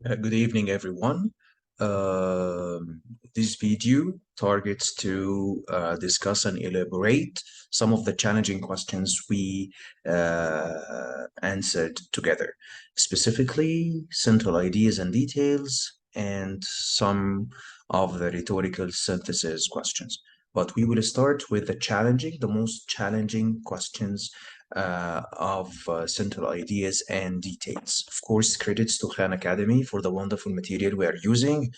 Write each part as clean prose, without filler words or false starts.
Good evening, everyone. This video targets to discuss and elaborate some of the challenging questions we answered together, specifically central ideas and details, and some of the rhetorical synthesis questions. But we will start with the most challenging questions of central ideas and details. Of course, credits to Khan Academy for the wonderful material we are using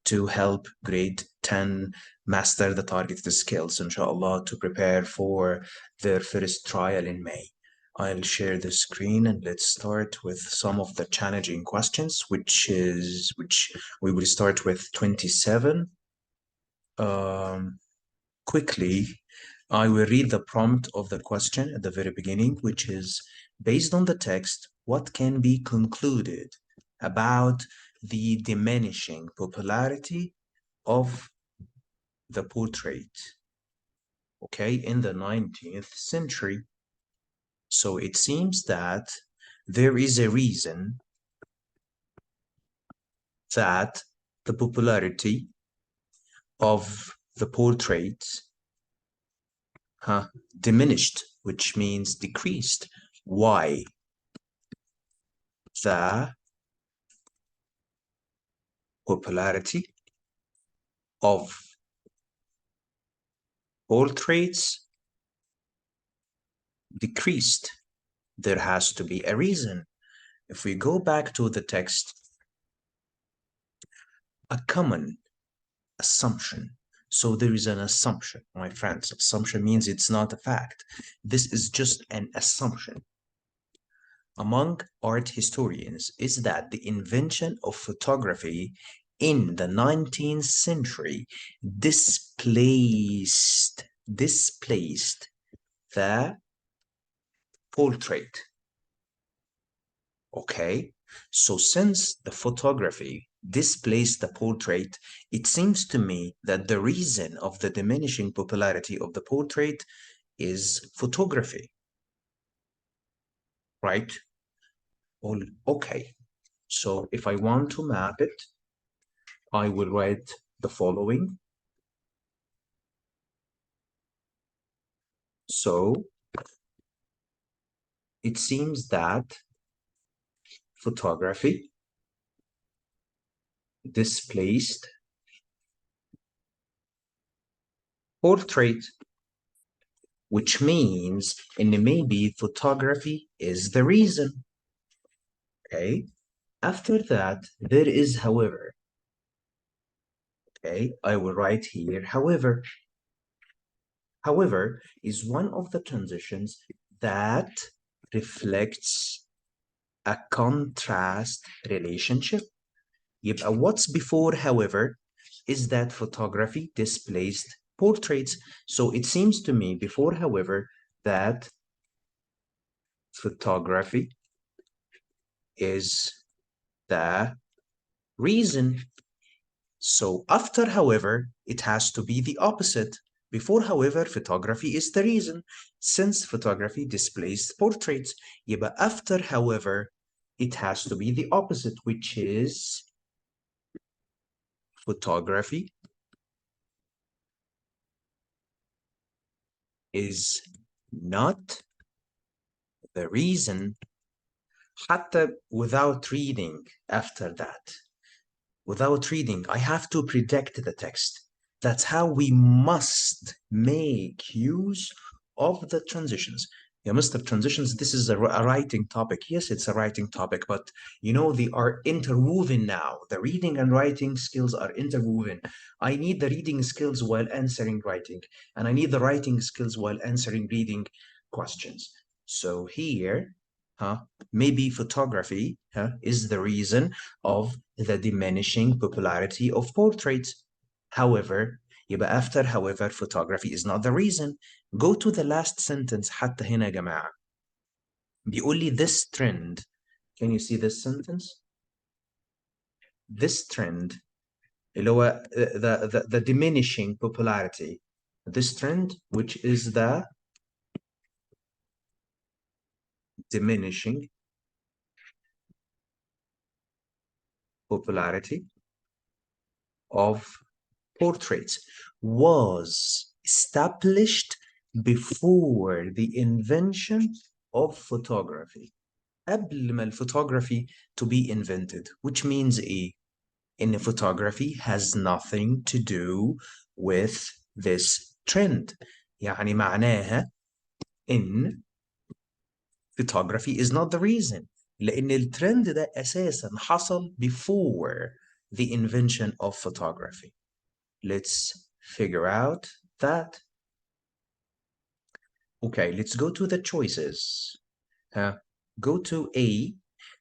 to help grade 10 master the targeted skills, inshallah, to prepare for their first trial in May. I'll share the screen and let's start with some of the challenging questions, which we will start with 27. Quickly, I will read the prompt of the question at the very beginning, which is, based on the text, what can be concluded about the diminishing popularity of the portrait, okay, in the 19th century? So it seems that there is a reason that the popularity of the portrait diminished, which means decreased. Why? The popularity of portraits decreased. There has to be a reason. If we go back to the text, a common assumption. So there is an assumption, my friends. Assumption means it's not a fact. This is just an assumption among art historians is that the invention of photography in the 19th century displaced the portrait. Okay, so since the photography displaced the portrait, it seems to me that the reason of the diminishing popularity of the portrait is photography, right? Well, okay, so if I want to map it, I will write the following. So it seems that photography displaced portrait, which means and maybe photography is the reason. Okay. After that, there is however. Okay, I will write here however. However is one of the transitions that reflects a contrast relationship. يبقى what's before however is that photography displaced portraits. So it seems to me before however that photography is the reason. So after however, it has to be the opposite. Before however, photography is the reason. Since photography displays portraits, يبقى after however, it has to be the opposite, which is photography is not the reason. حتى without reading after that. Without reading, I have to predict the text. That's how we must make use of the transitions. Yeah, Mr. Transitions, this is a writing topic. Yes, it's a writing topic, but you know, they are interwoven now. The reading and writing skills are interwoven. I need the reading skills while answering writing, and I need the writing skills while answering reading questions. So here, maybe photography is the reason of the diminishing popularity of portraits. However, يبقى after however photography is not the reason. Go to the last sentence حتى هنا يا جماعة. بيقول لي this trend. Can you see this sentence? This trend اللي هو the diminishing popularity. This trend which is the diminishing popularity of portraits was established before the invention of photography. قبل ما الفوتوغرافي to be invented, which means in photography has nothing to do with this trend. يعني معناها إن photography is not the reason. لأن الترند ده أساسا حصل before the invention of photography. Let's figure out that. Okay, let's go to the choices. Go to A.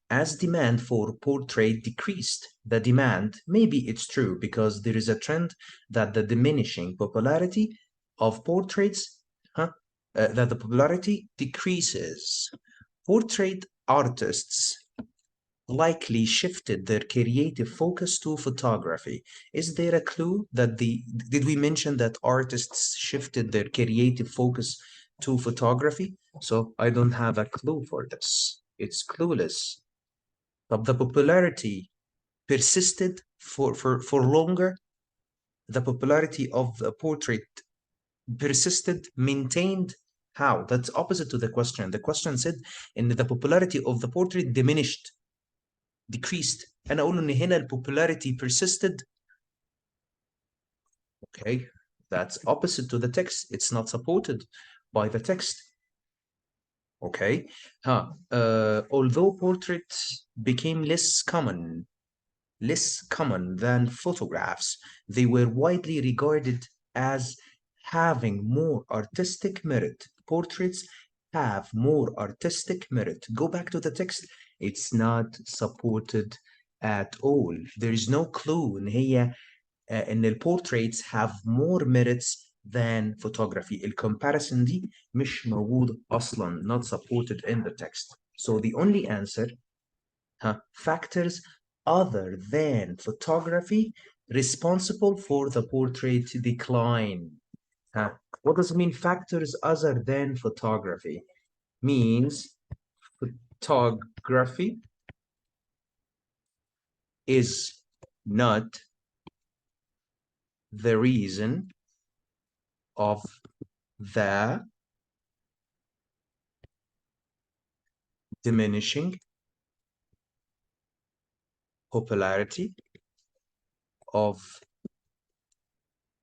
As demand for portrait decreased, the demand, maybe it's true because there is a trend that the diminishing popularity of portraits, that the popularity decreases. Portrait artists likely shifted their creative focus to photography. Is there a clue that did we mention that artists shifted their creative focus to photography? So I don't have a clue for this. It's clueless. But the popularity persisted for longer. The popularity of the portrait persisted, maintained. How? That's opposite to the question. The question said in the popularity of the portrait diminished, decreased. أنا أقول إن هنا ال popularity persisted. Okay, that's opposite to the text. It's not supported by the text. Okay, although portraits became less common than photographs, they were widely regarded as having more artistic merit. Portraits have more artistic merit. Go back to the text. It's not supported at all. There is no clue in here in the portraits have more merits than photography. الcomparison دي مش موجود أصلا, not supported in the text. So the only answer, factors other than photography responsible for the portrait decline. What does it mean, factors other than photography? Means photography is not the reason of the diminishing popularity of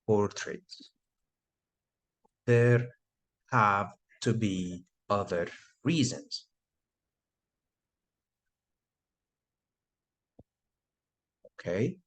portraits. There have to be other reasons. Okay,